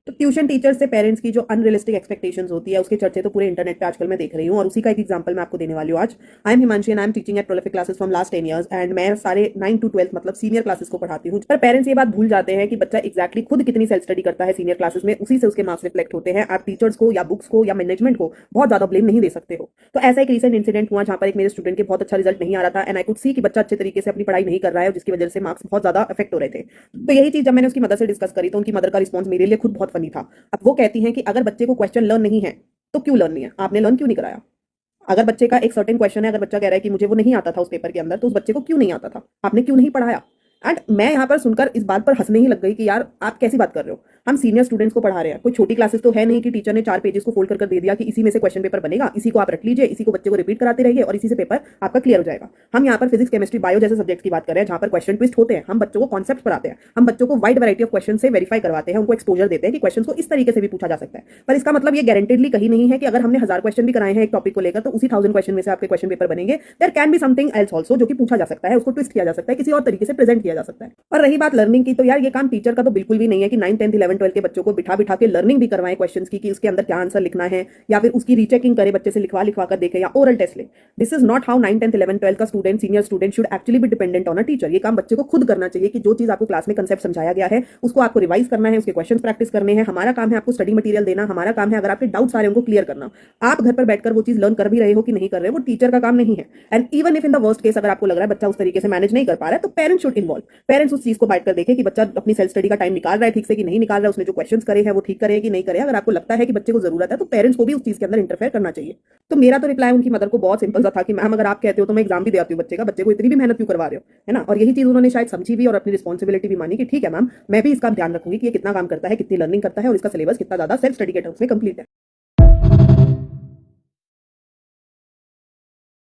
तो tuition teachers से parents की जो अनरियलिस्टिक एक्सपेक्टेशंस होती है उसके चर्चे तो पूरे इंटरनेट पे आजकल मैं देख रही हूँ, और उसी का एक एग्जांपल मैं आपको देने वाली हूँ आज। I am Himanshi and I am teaching eight prolific classes from last 10 years, and मैं सारे 9 to 12 मतलब सीनियर क्लासेस को पढ़ाती हूँ। पर पेरेंट्स ये बात भूल जाते हैं कि बच्चा एक्जैक्टली खुद कितनी सेल्फ स्टडी करता है सीनियर क्लासेस में, उसी से उसके मार्क्स रिफ्लेक्ट होते हैं। आप टीचर्स को या बुक्स को या मैनेजमेंट को बहुत ज्यादा ब्लेम नहीं दे सकते हो। तो ऐसा एक रिसेंट इंसिडेंट हुआ जहाँ पर एक मेरे स्टूडेंट के बहुत अच्छा रिजल्ट नहीं आ रहा था, एंड आई कुड सी कि बच्चा अच्छे तरीके से अपनी पढ़ाई नहीं कर रहा है, जिसकी वजह से मार्क्स बहुत ज्यादा अफेक्ट हो रहे थे। तो यही चीज जब मैंने उसकी मदर से डिस्कस करी तो उनकी मदर का रिस्पॉन्स मेरे लिए खुद बहुत फनी था। अब वो कहती हैं कि अगर बच्चे को क्वेश्चन लर्न नहीं है तो क्यों लर्न नहीं है, आपने लर्न क्यों नहीं कराया। अगर बच्चे का एक सर्टेन क्वेश्चन है, अगर बच्चा कह रहा है कि मुझे वो नहीं आता था उस पेपर के अंदर, तो उस बच्चे को क्यों नहीं आता था, आपने क्यों नहीं पढ़ाया। एंड मैं यहाँ पर सुनकर इस बात पर हंसने ही लग गई कि यार आप कैसी बात कर रहे हो। हम सीनियर स्टूडेंट्स को पढ़ा रहे हैं, कोई छोटी क्लासेस तो है नहीं कि टीचर ने 4 पेजेस को फोल्ड कर दे दिया कि इसी में से क्वेश्चन पेपर बनेगा, इसी को आप रट लीजिए, इसी को बच्चे को रिपीट कराते रहिए और इसी से पेपर आपका क्लियर हो जाएगा। हम यहाँ पर फिजिक्स केमिस्ट्री बायो जैसे सब्जेक्ट की बात कर रहे हैं जहाँ पर क्वेश्चन ट्विस्ट होते हैं। हम बच्चों को कॉन्सेप्ट पढ़ाते हैं, हम बच्चों को वाइड वैरायटी ऑफ क्वेश्चन से वेरीफाई करवाते हैं, उनको एक्सपोजर देते हैं कि क्वेश्चन को इस तरीके से भी पूछा जा सकता है। पर इसका मतलब ये गारंटेडली कहीं नहीं है कि अगर हमने 1000 क्वेश्चन भी कराए हैं एक टॉपिक को लेकर तो उसी 1000 क्वेश्चन में से आपके क्वेश्चन पेपर बनेंगे। There can be something else also जो कि पूछा जा सकता है, उसको ट्विस्ट किया जा सकता है, किसी और तरीके से प्रेजेंट किया जा सकता है। और रही बात लर्निंग की, तो यार ये काम टीचर का तो बिल्कुल भी नहीं है कि 9, 10, 11, 12 के बच्चों को बिठा बिठा के लर्निंग भी करवाएं क्वेश्चंस की कि उसके अंदर क्या आंसर लिखना है, या फिर उसकी रीचेकिंग करे, बच्चे से लिखवा लिखवा कर देखे या ओरल टेस्ट ले। दिस इज नॉट हाउ 9, 10, 11, 12 का student, senior student should actually be dependent on a teacher. ये काम बच्चे को खुद करना चाहिए कि जो चीज आपको क्लास में कंसेप्ट समझाया गया है उसको आपको रिवाइज करना है, उसके क्वेश्चन प्रैक्टिस करने हैं। हमारा काम है आपको स्टडी मटेरियल देना, हमारा काम है अगर आपके डाउट्स आ रहे हैं उनको क्लियर करना। आप घर पर बैठकर वो चीज लर्न कर भी रहे हो कि नहीं कर रहे हो, वो टीचर का काम नहीं है। And even if in the worst case अगर आपको लग रहा है बच्चा उस तरीके से मैनेज नहीं कर पा रहा है, तो पेरेंट्स शुड इन्वॉल्व। पेरेंट्स उस चीज को बैठ कर देखे कि बच्चा अपनी सेल्फ स्टडी का टाइम निकाल रहा है ठीक से कि नहीं निकाल रहा है, उसने जो क्वेश्चंस करे हैं वो ठीक करे कि नहीं करे। अगर आपको लगता है कि बच्चे को जरूरत है तो पेरेंट्स को भी उस चीज के अंदर इंटरफेयर करना चाहिए। तो मेरा तो रिप्लाई उनकी मदर को बहुत सिंपल सा था कि मैम अगर आप कहते हो तो मैं एग्जाम भी दे आती हूँ बच्चे का, बच्चे को इतनी भी मेहनत क्यों करवा रहे हो, है ना। और यही चीज उन्होंने शायद समझी भी और अपनी रिस्पॉन्सिबिलिटी भी मानी कि ठीक है मैम, मैं भी इसका ध्यान रखूंगी कि ये कितना काम करता है, कितनी लर्निंग करता है और इसका सिलेबस कितना ज्यादा सेल्फ स्टडी के टर्म्स में कंप्लीट है।